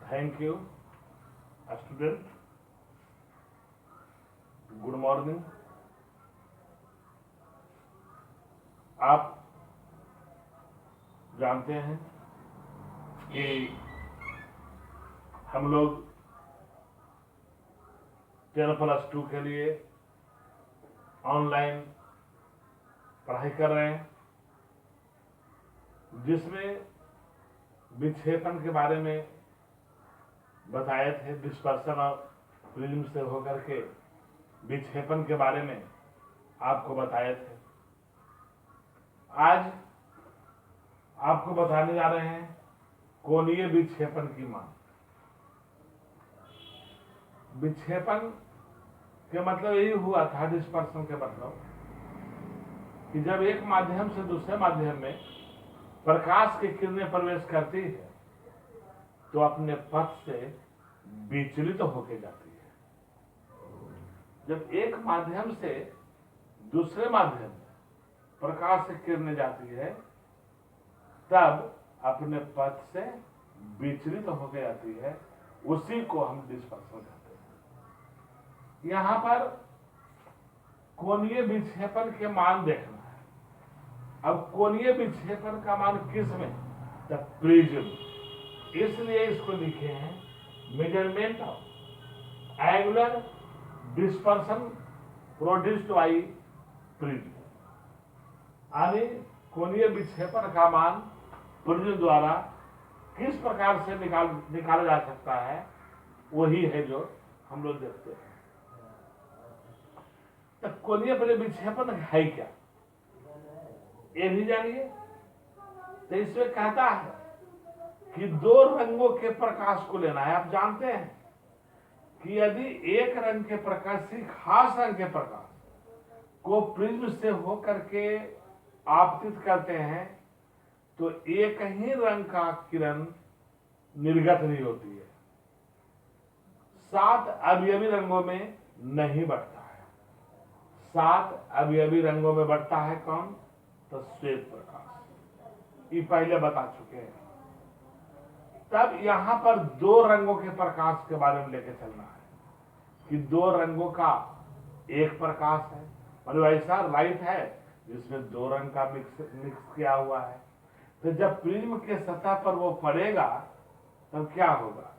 Thank you, student. Good morning. आप जानते हैं कि हम लोग 10+2 के लिए ऑनलाइन पढ़ाई कर रहे हैं, जिसमें विक्षेपण के बारे में बताए थे। डिस्पर्सन और प्रिज्म से होकर के विक्षेपण के बारे में आपको बताए थे। आज आपको बताने जा रहे हैं कोणीय विक्षेपण की मान। विक्षेपण के मतलब यही हुआ था, डिस्पर्सन के मतलब कि जब एक माध्यम से दूसरे माध्यम में प्रकाश की किरणें प्रवेश करती है तो अपने पथ से विचलित होकर जाती है। जब एक माध्यम से दूसरे माध्यम में प्रकाश की किरणें जाती है तब अपने पथ से विचलित होकर जाती है, उसी को हम डिस्पर्सन कहते हैं। यहां पर कोणीय विक्षेपण के मान देखना है। अब कोणीय विक्षेपण का मान किस में? The prism. इसलिए इसको लिखे हैं measurement of angular dispersion produced by prism. यानी कोणीय विक्षेपण का मान प्रिज्म द्वारा किस प्रकार से निकाला जा सकता है, वही है जो हम लोग देखते हैं। तो कोणीय विक्षेपण है क्या, ये भी जानिए। तो इसमें कहता है कि दो रंगों के प्रकाश को लेना है। आप जानते हैं कि यदि एक रंग के प्रकाश, खास रंग के प्रकाश को प्रिज्म से होकर के आपतित करते हैं तो एक ही रंग का किरण निर्गत नहीं होती है, 7 अवयवी रंगों में नहीं बढ़ता है। 7 अवयवी रंगों में बढ़ता है कौन? तो श्वेत प्रकाश। ये पहले बता चुके हैं। तब यहां पर दो रंगों के प्रकाश के बारे में लेके चलना है कि दो रंगों का एक प्रकाश है, मतलब ऐसा लाइट है जिसमें दो रंग का मिक्स किया हुआ है। तो जब प्रिज्म के सतह पर वो पड़ेगा तब क्या होगा?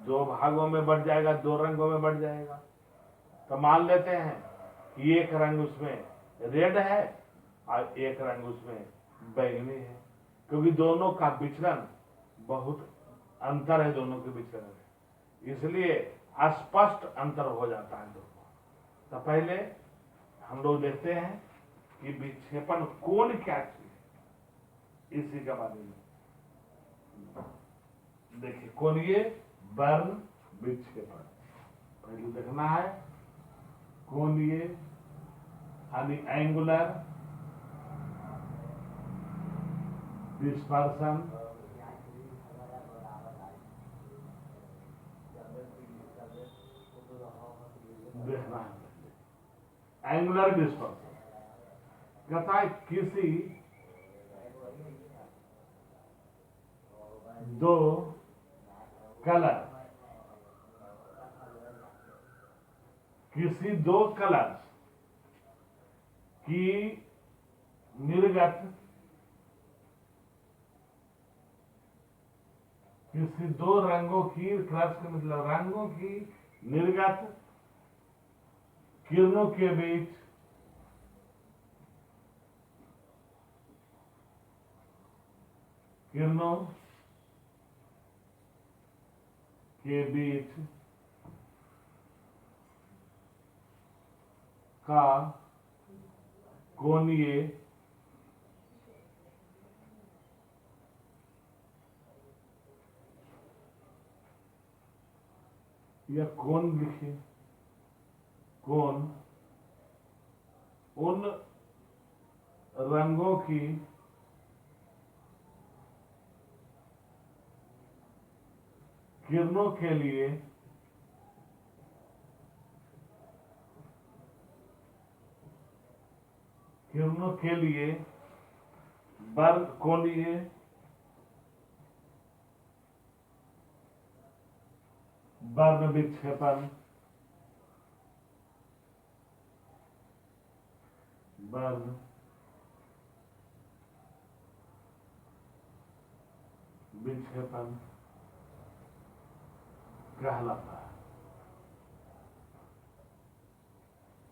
दो भागों में बढ़ जाएगा, दो रंगों में बढ़ जाएगा। तो मान लेते हैं कि एक रंग उसमें रेड है और एक रंग उसमें बैंगनी है, क्योंकि दोनों का विचलन बहुत अंतर है, दोनों के विचलन में, इसलिए स्पष्ट अंतर हो जाता है दोनों। तो पहले हम लोग देखते हैं कि विक्षेपण कोण क्या चीज, इसी के बारे में देखिए। कोणीय वर्ण विक्षेपण पहले देखना है। कोणीय यानी एंगुलर डिस्पर्सन, देखना है। एंगुलर डिस्पर्सन कहता है किसी दो कलर, किसी दो कलर की निर्गत, किसी दो रंगों की, कलर्स का मतलब रंगों की निर्गत किरणों के बीच किरणों के बीच का कोणीय या कोण लिखिए, कोण उन रंगों की किरणों के लिए वर्ग कोणीय वर्ण विक्षेपन, वर्ण विक्षेपन कहलाता है।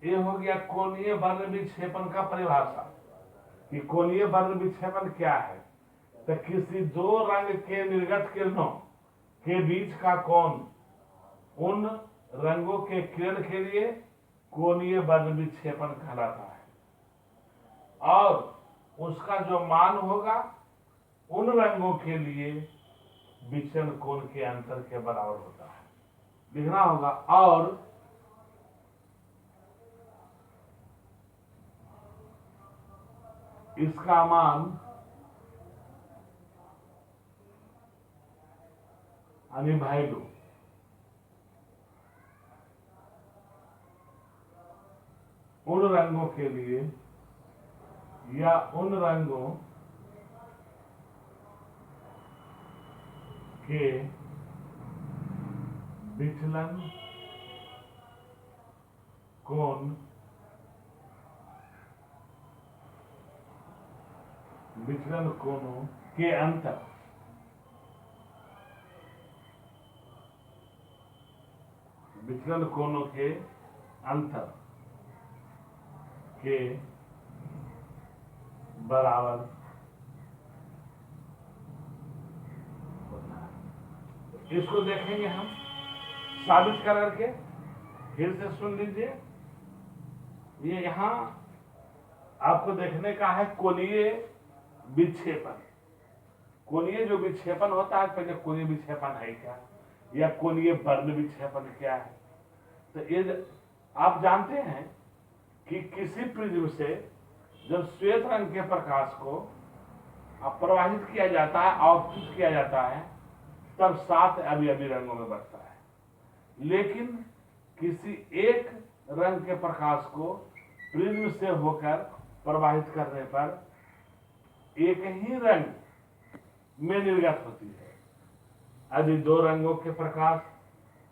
ये हो गया कोणीय वर्ण विक्षेपन का परिभाषा कि कोणीय वर्ण विक्षेपन क्या है। तो किसी दो रंग के निर्गत किरणों के बीच का कोण उन रंगों के किरण के लिए कोणीय वर्ण विक्षेपन कहलाता है, और उसका जो मान होगा उन रंगों के लिए विचलन कोण के अंतर के बराबर होता है। लिखना होगा, और इसका मान यानी वैल्यू उन रंगों के लिए या उन रंगों के विचलन कोण विचलन कोणों के अंतर विचलन कोणों के अंतर के बराबर होता है। इसको देखेंगे हम साबित करके। फिर से सुन लीजिए, ये यहां आपको देखने का है कोणीय विक्षेपन। कोणीय जो विक्षेपन होता है, पहले कोणीय विक्षेपन है क्या, या कोणीय वर्ण विक्षेपन क्या है। तो ये आप जानते हैं कि किसी प्रिज्म से जब श्वेत रंग के प्रकाश को प्रवाहित किया जाता है, आवतित किया जाता है, तब 7 अवयवी रंगों में बढ़ता है। लेकिन किसी एक रंग के प्रकाश को प्रिज्म से होकर प्रवाहित करने पर एक ही रंग में निर्गत होती है। यदि दो रंगों के प्रकाश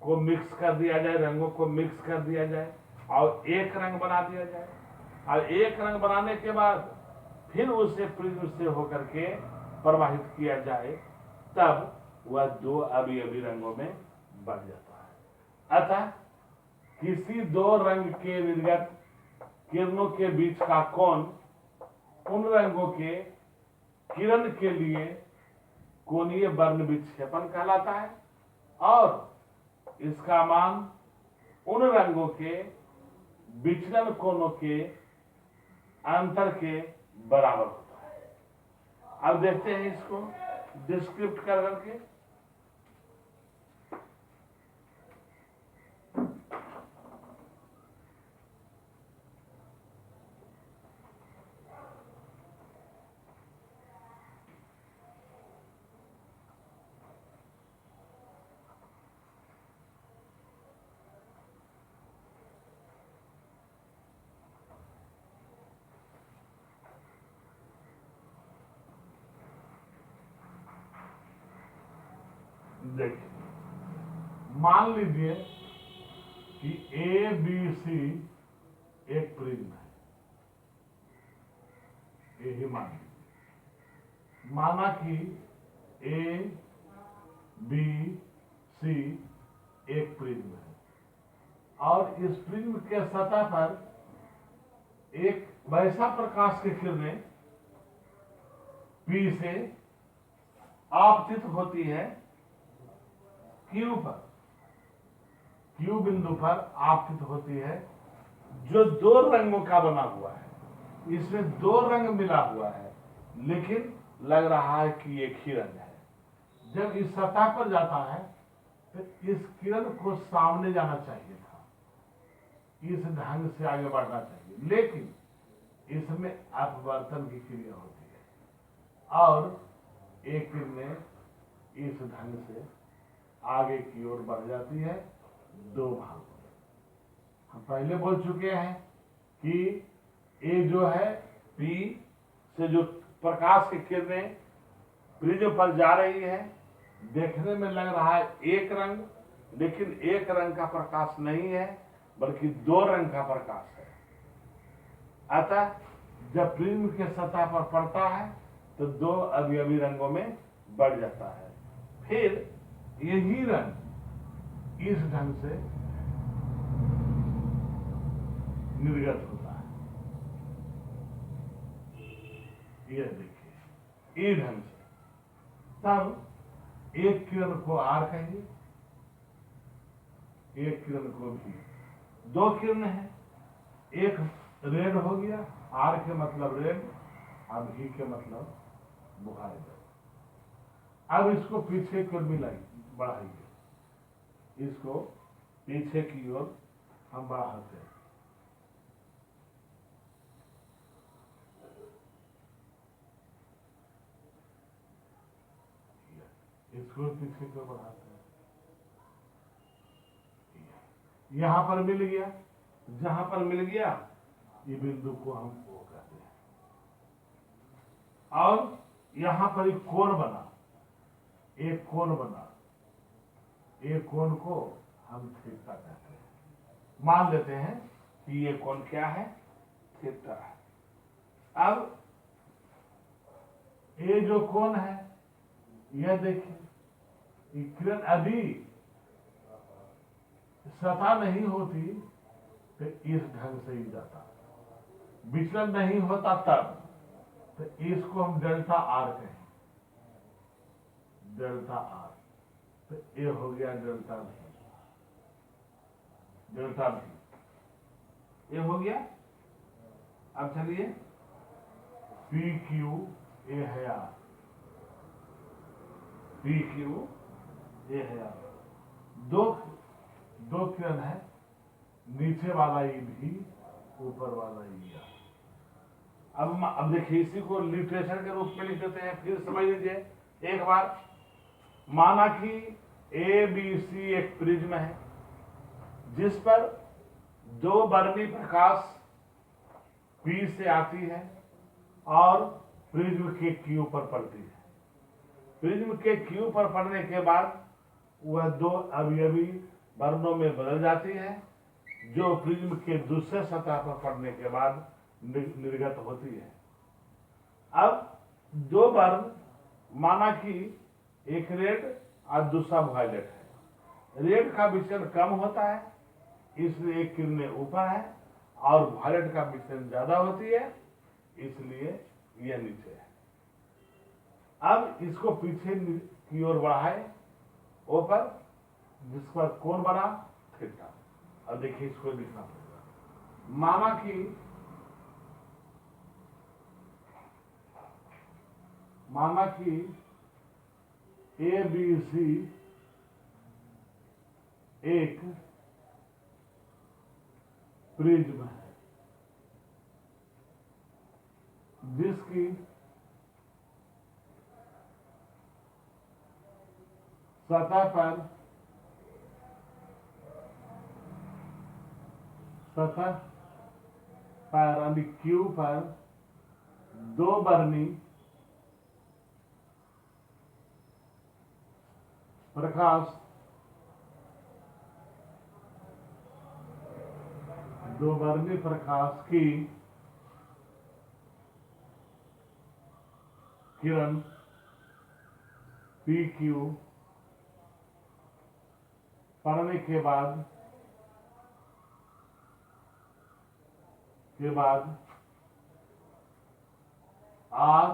को मिक्स कर दिया जाए, रंगों को मिक्स कर दिया जाए और एक रंग बना दिया जाए, और एक रंग बनाने के बाद फिर उसे प्रिज्म से होकर के प्रवाहित किया जाए, तब वह 2 अवयवी रंगों में बढ़ जाता है। अतः किसी दो रंग के निर्गत किरणों के बीच का कोण उन रंगों के किरण के लिए कोणीय वर्ण विक्षेपन कहलाता है, और इसका मान उन रंगों के विचलन कोणों के अंतर के बराबर होता है। अब देखते हैं इसको डिस्क्रिप्ट कर करके। देखिए, मान लीजिए कि ए बी सी एक प्रिज्म है, यही मान लीजिए। माना कि ए बी सी एक प्रिज्म है, और इस प्रिज्म के सतह पर एक वैसा प्रकाश की किरणें पी से आपतित होती है क्यू पर, क्यू बिंदु पर आपतित होती है, जो 2 रंगों का बना हुआ है। इसमें 2 रंग मिला हुआ है, लेकिन लग रहा है कि एक ही रंग है। जब इस सतह पर जाता है तो इस किरण को सामने जाना चाहिए था, इस ढंग से आगे बढ़ना चाहिए, लेकिन इसमें अपवर्तन की क्रिया होती है और एक किरणें इस ढंग से आगे की ओर बढ़ जाती है 2 भागों में। हम पहले बोल चुके हैं कि ए जो है पी से जो प्रकाश की किरणें प्रिज्म पर जा रही है, देखने में लग रहा है एक रंग, लेकिन एक रंग का प्रकाश नहीं है, बल्कि दो रंग का प्रकाश है। अतः जब प्रिज्म के सतह पर पड़ता है तो दो अवयवी रंगों में बढ़ जाता है। फिर यही रंग इस ढंग से निर्गत होता है। ये देखिए, इस ढंग से। तब एक किरण को आर कहिए, एक किरण को भी। दो किरण है, एक रेड हो गया, आर के मतलब रेड, अब ही के मतलब बुखार। अब इसको पीछे की ओर मिलाइए, बढ़ाइए, इसको पीछे की ओर हम बढ़ाते हैं। इसको पीछे की ओर बढ़ाते हैं। यहां पर मिल गया, जहां पर मिल गया ये बिंदु को हम O कहते हैं। और यहां पर एक कोण बना, एक कोण बना, एक कोण को हम थीटा कहते हैं। मान लेते हैं कि ये कोण क्या है, थीटा है। अब ये जो कोण है, यह देखिए, किरण अभी सतह नहीं होती तो इस ढंग से ही जाता, विचलन नहीं होता तब, तो इसको हम डेल्टा आर कहें, डेल्टा आर। तो ये हो गया डेल्टा भी, डेल्टा भी ये हो गया। अब चलिए, पी क्यू ए है आर, पी क्यू ए है आर। दो किरण है, नीचे वाला ई भी, ऊपर वाला ई आर। अब देखिए, इसी को लिटरेचर के रूप में लिख देते हैं। फिर समझ लीजिए एक बार। माना कि ए बी सी एक प्रिज्म है जिस पर दो वर्णी प्रकाश पी से आती है और प्रिज्म के क्यू पर पड़ती है। प्रिज्म के क्यू पर पड़ने के बाद वह दो अवयवी वर्णों में बदल जाती है, जो प्रिज्म के दूसरे सतह पर पड़ने के बाद निर्गत होती है। अब दो वर्ण, माना कि एक रेड और दूसरा वायलेट है। रेड का विचलन कम होता है, इसलिए एक किरणें ऊपर है, और वायलेट का विचलन ज्यादा होती है, इसलिए यह नीचे है। अब इसको पीछे की ओर बढ़ाए ऊपर, जिस पर कोण बना थीटा। अब देखिए, इसको लिखना पड़ेगा। माना कि ए बी सी एक प्रिज्म है जिसकी सतह पर यानी क्यू पर दो वर्णी प्रकाश, दो वर्णी प्रकाश की किरण पी क्यू पड़ने के बाद आर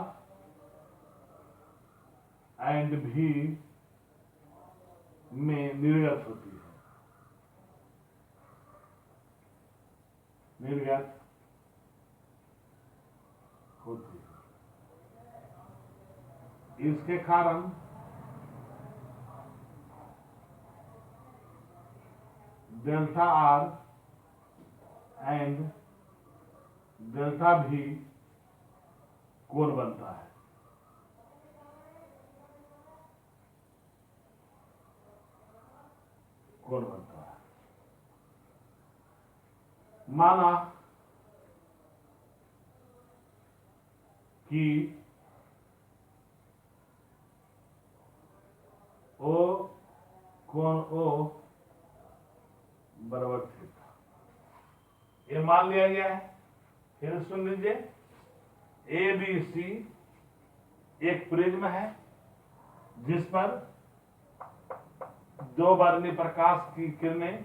एंड भी में निर्गत होती है, निर्गत होती है। इसके कारण डेल्टा आर एंड डेल्टा भी कोण बनता है। कोण बनता है। माना कि ओ कोण ओ बराबर थीटा, ये मान लिया गया है। फिर सुन लीजिए, ए बी सी एक प्रिज्म है जिस पर दो वर्णी प्रकाश की किरणें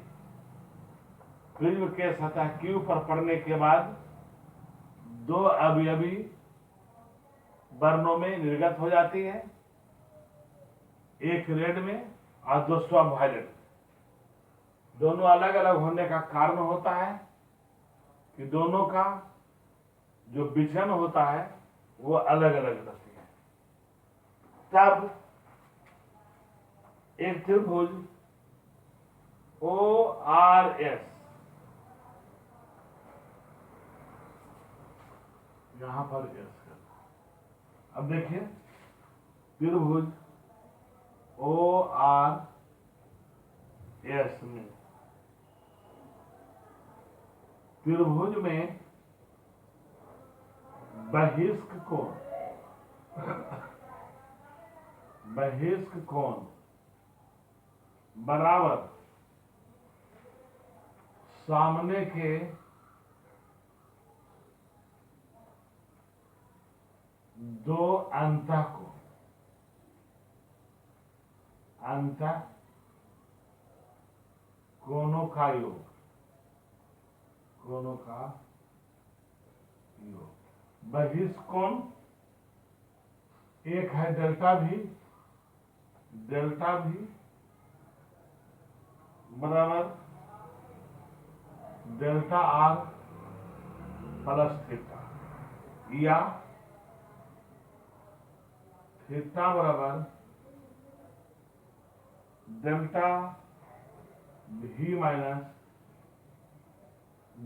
प्रिज्म के सतह Q पर पड़ने के बाद दो अवयवी वर्णों में निर्गत हो जाती है, एक रेड में और दूसरा वायलेट। दोनों अलग अलग होने का कारण होता है कि दोनों का जो विचलन होता है वो अलग अलग रहती है। तब एक त्रिभुज ORS, यहां पर एस करना। अब देखिए, त्रिभुज ORS में, त्रिभुज में बहिष्क कोण बराबर सामने के दो अंतः कोणों का योग, बहिष्क कोण एक है डेल्टा भी बराबर डेल्टा R प्लस थीटा, या थीटा बराबर delta V minus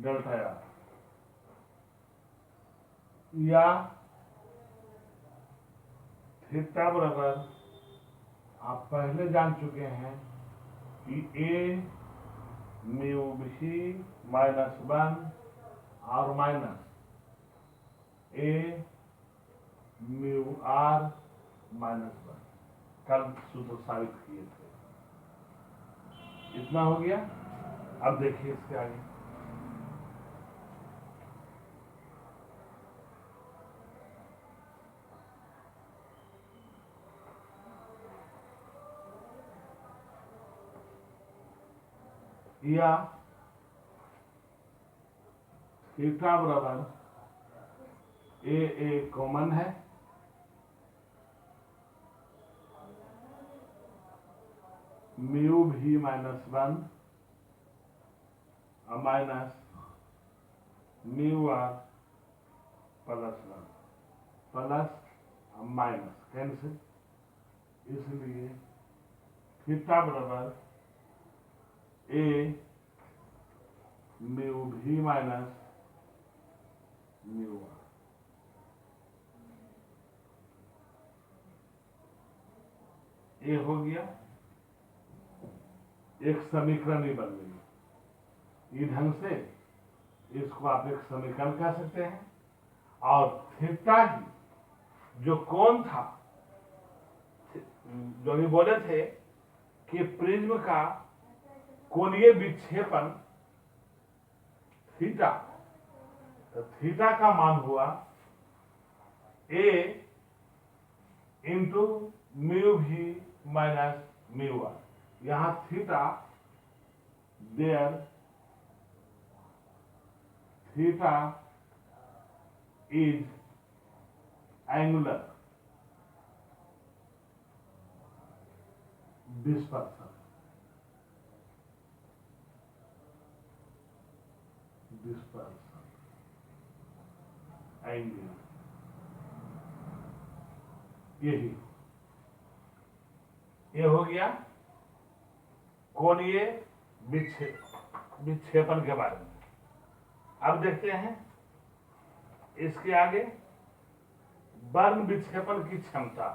delta R, या थीटा बराबर आप पहले जान चुके हैं कि A म्यू B माइनस 1 और minus A mu R minus 1, कल सूत्र साबित किए थे। इतना हो गया। अब देखिए इसके आगे, या थीटा बराबर ए कॉमन है, म्यू भी माइनस 1 और minus mu R plus 1 plus minus cancel, इसलिए थीटा बराबर A mu B minus mu R. ये हो गया, एक समीकरण ही बन गई। इस ढंग से इसको आप एक समीकरण कह सकते हैं। और थीटा ही जो कोण था, जो भी बोले थे कि प्रिज्म का कोणीय विक्षेपण थीटा, तो थीटा का मान हुआ A into mu B minus mu R. यहां theta there, theta is angular dispersion, angle, यही ये हो गया कोणीय विक्षेपण के बारे में। अब देखते हैं इसके आगे वर्ण विक्षेपण की क्षमता।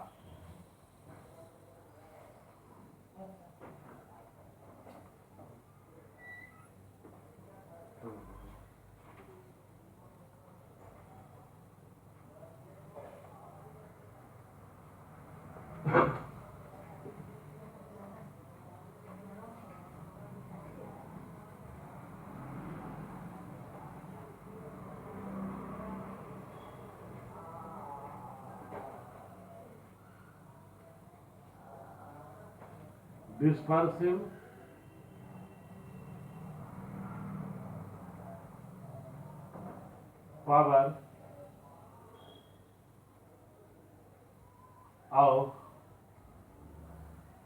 dispersive power of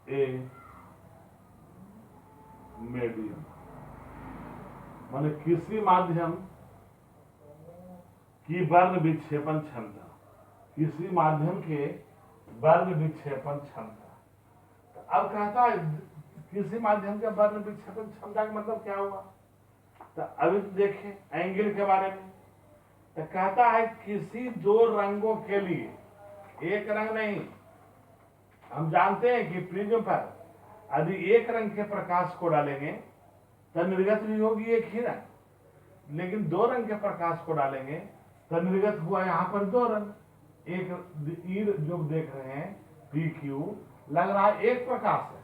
a medium, माने किसी माध्यम की वर्ण विक्षेपण क्षमता, किसी माध्यम के वर्ण विक्षेपण क्षमता। तो अब कहता है किसी माध्यम के वर्ण विक्षेपण क्षमता का मतलब क्या हुआ? तो अभी देखें एंगल के बारे में, तो कहता है किसी दो रंगों के लिए, एक रंग नहीं, हम जानते हैं कि प्रिज्म पर यदि एक रंग के प्रकाश को डालेंगे तो निर्गत भी होगी एक ही रंग, लेकिन दो रंग के प्रकाश को डालेंगे तो निर्गत हुआ यहाँ पर दो रंग। एक जो देख रहे हैं पी क्यू, लग रहा है एक प्रकाश है,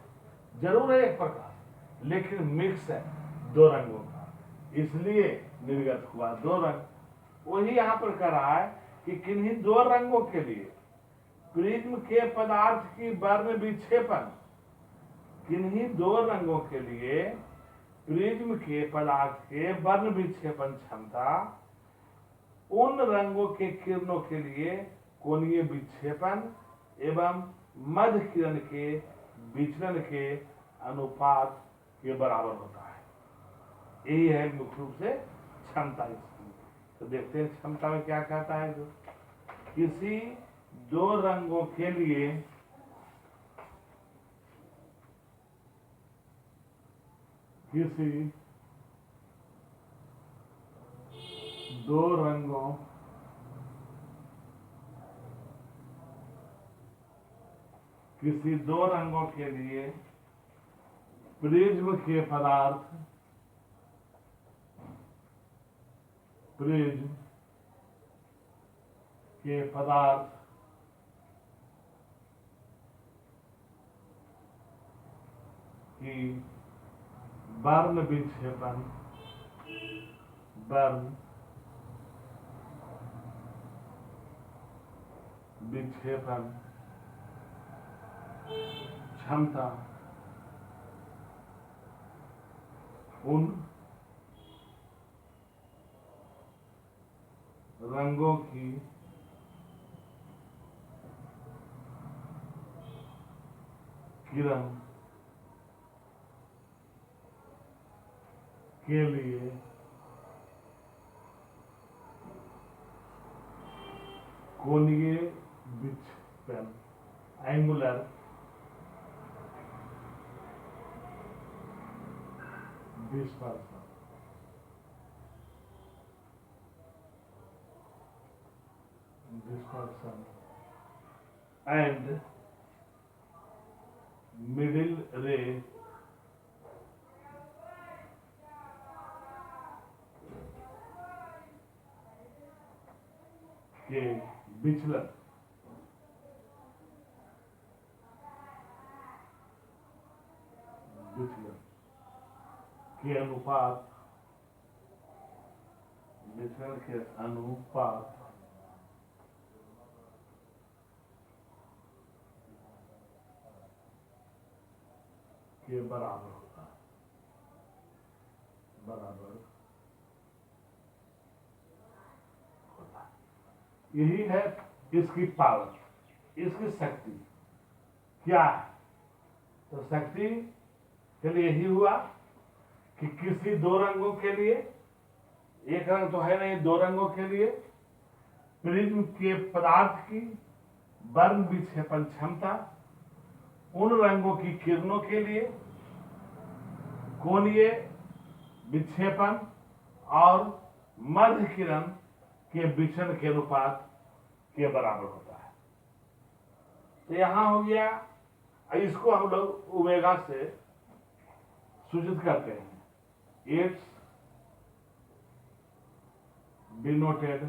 जरूर है एक प्रकाश, लेकिन मिक्स है दो रंगों का, इसलिए निर्गत हुआ दो रंग। वही यहाँ पर कह रहा है कि किन्हीं दो रंगों के लिए प्रिज्म के पदार्थ की वर्ण विक्षेपण, किन्हीं दो रंगों के लिए प्रिज्म के पदार्थ के वर्ण विक्षेपण क्षमता उन रंगों के किरणों के लिए कोणीय विक्षेपण एवं मध्य किरण के विचलन के अनुपात के बराबर होता है। यही है मुख्य रूप से क्षमता। तो देखते हैं क्षमता में क्या कहता है। जो किसी दो रंगों के लिए किसी दो रंगों के लिए प्रिज्म के पदार्थ की वर्ण विक्षेपण क्षमता उन रंगों की किरण के लिए कोणीय विक्षेपण angular dispersion and middle ray के विचलन के अनुपात के बराबर होता है। यही है इसकी पावर, इसकी शक्ति क्या है। तो शक्ति के लिए यही हुआ कि किसी दो रंगों के लिए, एक रंग तो है नहीं, दो रंगों के लिए प्रिज्म के पदार्थ की वर्ण विक्षेपण क्षमता उन रंगों की किरणों के लिए कोणीय विक्षेपण और मध्य किरण के विचलन के अनुपात के बराबर होता है। तो यहां हो गया, इसको हम लोग ओमेगा से सूचित करते हैं। It's denoted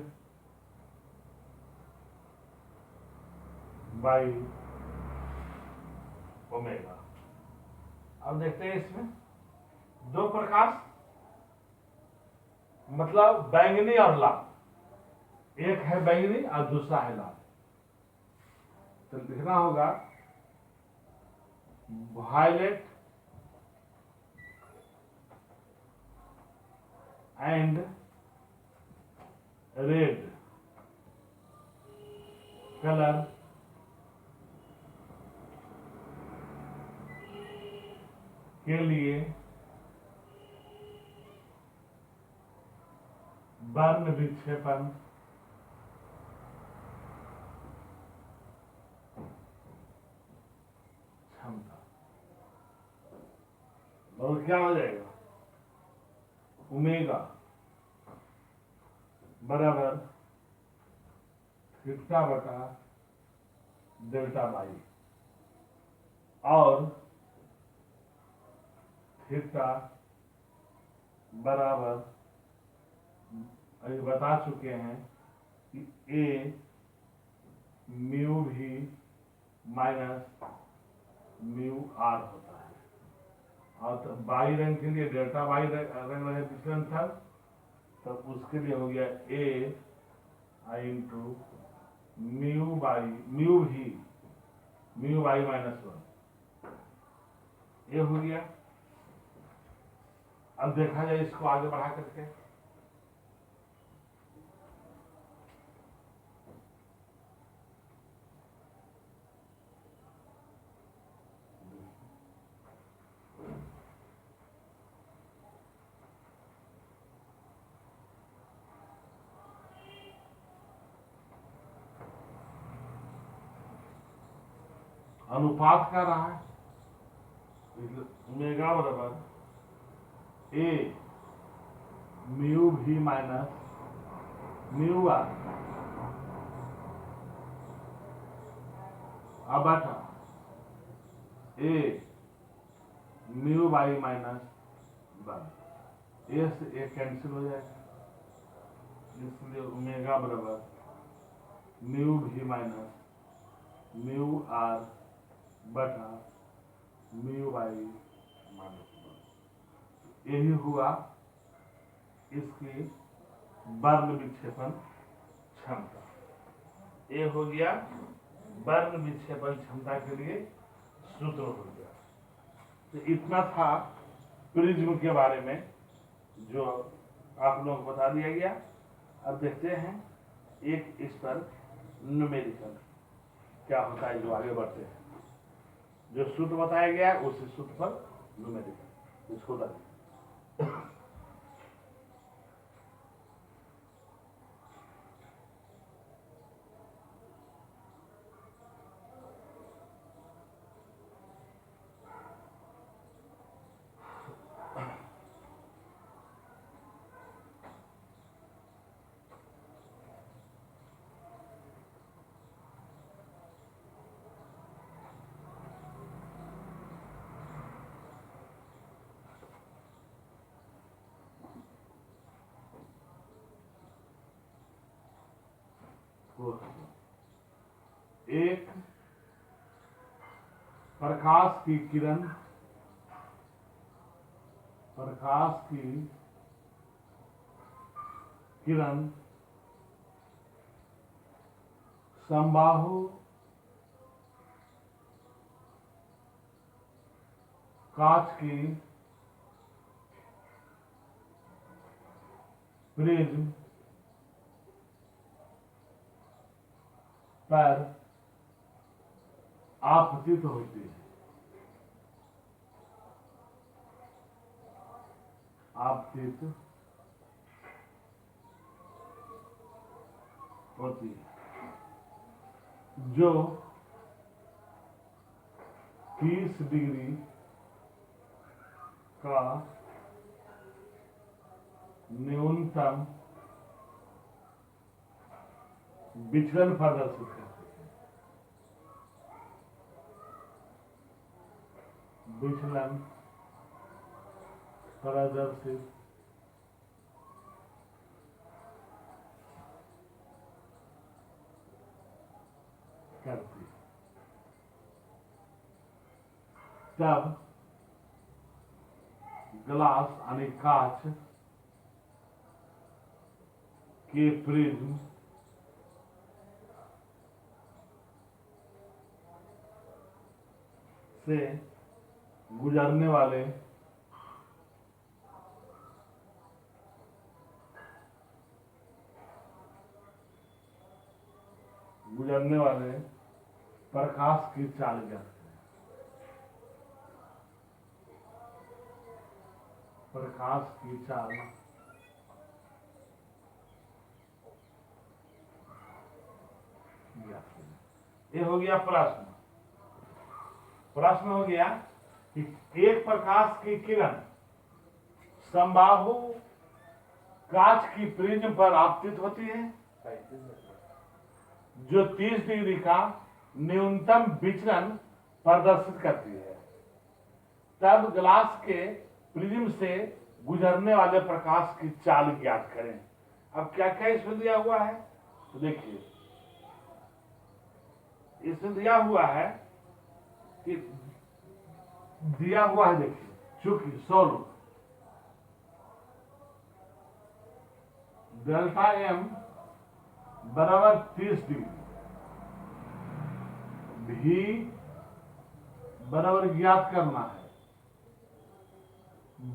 by omega. अब देखते हैं इसमें दो प्रकाश, मतलब बैंगनी और लाल, एक है बैंगनी और दूसरा है लाल। तो लिखना होगा violet and red कलर के लिए वर्ण विक्षेपण क्षमता। और क्या हो जाएगा? ओमेगा बराबर थीटा बटा डेल्टा बाई, और थीटा बराबर अभी बता चुके हैं कि ए mu B minus mu are होता है। और तो बाई रंग के लिए डेल्टा बाई रंग रहे पिछले था, तो उसके लिए हो गया A I into mu by minus one, ये हो गया। अब देखा जाए इसको आगे बढ़ा करके, अनुपात क्या रहा है? ओमेगा बराबर A mu B minus mu are, अब बटा ए म्यू बाई माइनस वन, ए से ए कैंसिल हो जाएगा, इसलिए ओमेगा बराबर mu B minus mu are बटा म्यू बाई माइनस वन। यही हुआ इसकी वर्ण विक्षेपण क्षमता। ये हो गया वर्ण विक्षेपण क्षमता के लिए सूत्र हो गया। तो इतना था प्रिज्म के बारे में जो आप लोगों को बता दिया गया। अब देखते हैं एक इस पर न्यूमेरिकल क्या होता है, जो आगे बढ़ते हैं। जो सूत्र बताया गया उसी सूत्र पर न्यूमेरिकल इसको बताइए। एक प्रकाश की किरण समबाहु कांच की प्रिज्म पर आपतित होती है। आपतित होती है, जो 30 डिग्री का न्यूनतम विचलन प्रदर्शित करती है। विचलन प्रदर्शित करती है। तब ग्लास यानी कांच के प्रिज्म से गुजरने वाले प्रकाश की चाल ज्ञात करें। प्रकाश की चाल ज्ञात करें। ये हो गया प्रश्न। प्रश्न हो गया कि एक प्रकाश की किरण समबाहु कांच की प्रिज्म पर आपतित होती है जो 30 डिग्री का न्यूनतम विचलन प्रदर्शित करती है। तब ग्लास के प्रिज्म से गुजरने वाले प्रकाश की चाल ज्ञात करें। अब क्या क्या इसमें दिया हुआ है तो देखिए, इसमें दिया हुआ है कि दिया हुआ है, देखिए, चूंकि सोल्व डेल्टा एम बराबर 30 डिग्री, भी बराबर ज्ञात करना है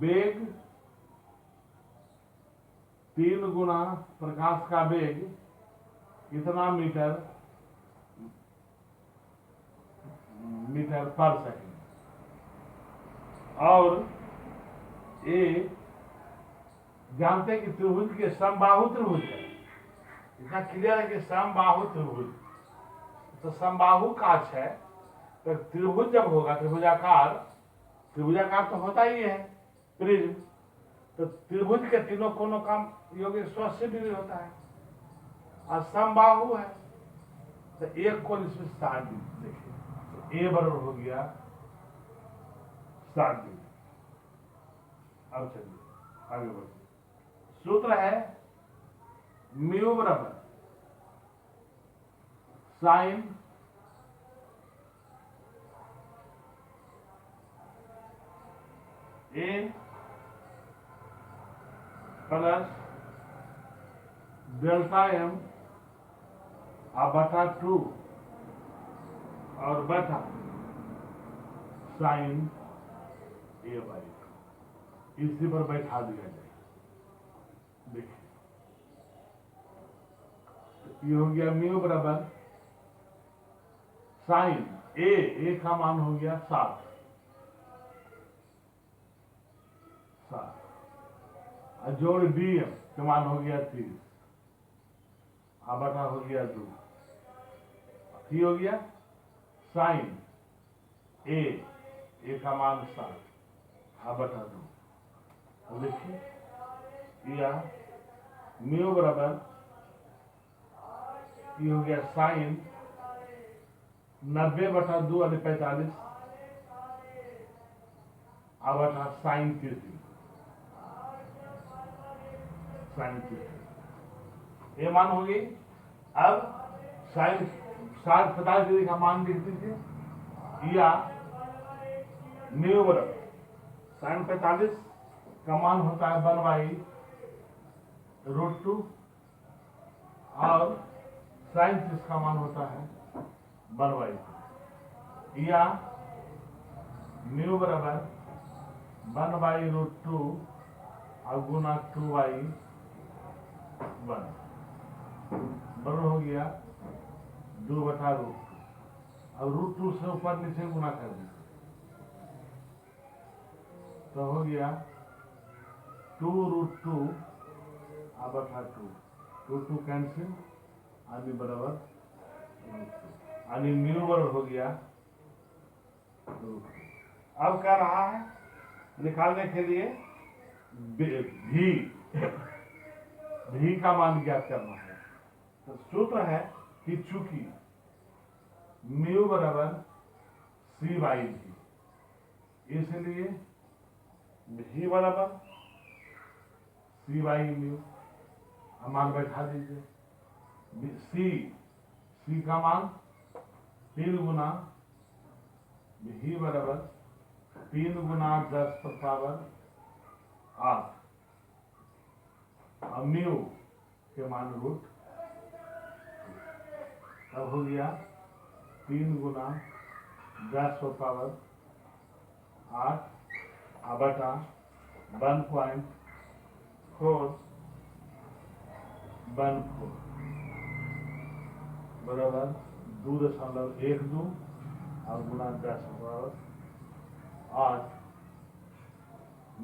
वेग 3 गुना प्रकाश का वेग कितना मीटर पर सेकंड, और ये जानते हैं कि त्रिभुज के समबाहु त्रिभुज है। इतना क्लियर है कि समबाहु त्रिभुज, तो समबाहु कांच है, तो त्रिभुज जब होगा त्रिभुजाकार तो होता ही है प्रिज्म, तो त्रिभुज के तीनों कोनों का योग 180 डिग्री होता है और समबाहु है, तो एक कोण इसमें 60 डिग्री। देखिए तो ए बराबर हो गया 60 डिग्री। अब चलिए आगे बढ़िए। सूत्र है म्यू बराबर साइन ए प्लस डेल्टा एम बटा 2 और बटा साइन ए बाई, इसी पर बैठा दिया जाए। देखिए ये हो गया म्यू बराबर साइन ए का मान हो गया 7 और जोड़ डी एम का मान हो गया 30 बटा हो गया 2, हो गया साइन ए का मान 7 बटा 2। देखिए या म्यू बराबर ये हो गया साइन 90 बटा 2 और 45 बटा साइन 30 ये मान हो गई। अब साइन 60-50 डिग्री का मान लिख दीजिए, या म्यू बराबर साइन 45 का मान होता है 1/√2 और साइन 30 का मान होता है 1/2, या म्यू बराबर 1/√2 और गुना 2/1 बराबर हो गया 2/√2। अब √2 से ऊपर नीचे गुना कर दीजिए तो हो गया 2√2 बटा 2 कैंसिल आदि बराबर यानी म्यू बराबर हो गया √2। अब क्या रहा है निकालने के लिए भी का मान ज्ञात करना है। तो सूत्र है कि चूंकि म्यू बराबर C/V, इसलिए भी बराबर C/म्यू मान बैठा दीजिए। C का मान 3 गुना भी बराबर 3 गुना 10⁻8 और म्यू के मान √2, तब हो गया 3 गुना 10⁻8 8 बटा 1.414 बराबर 2.12 और गुणा 10 बराबर 8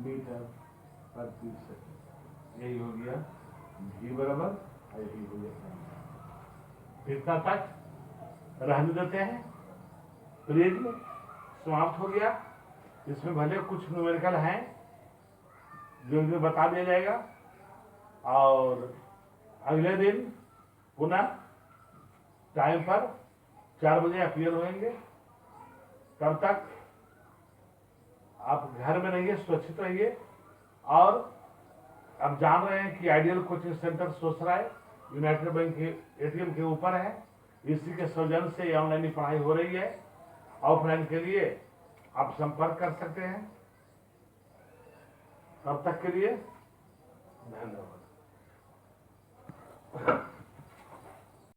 मीटर प्रति सेकंड। यही हो गया v बराबर और यही हो गया कितना तक रहने देते हैं। प्लीज समाप्त हो गया। इसमें भले कुछ न्यूमेरिकल हैं जो इन्हें बता दिया जाएगा और अगले दिन पुनः टाइम पर 4 बजे अपीयर होंगे। तब तक आप घर में रहिए, सुरक्षित रहिए। और अब जान रहे हैं कि ideal coaching centre Sohsarai United Bank के एटीएम के ऊपर है। इसी के सौजन्य से ऑनलाइन ही पढ़ाई हो रही है। ऑफलाइन के लिए आप संपर्क कर सकते हैं। तब तक के लिए धन्यवाद।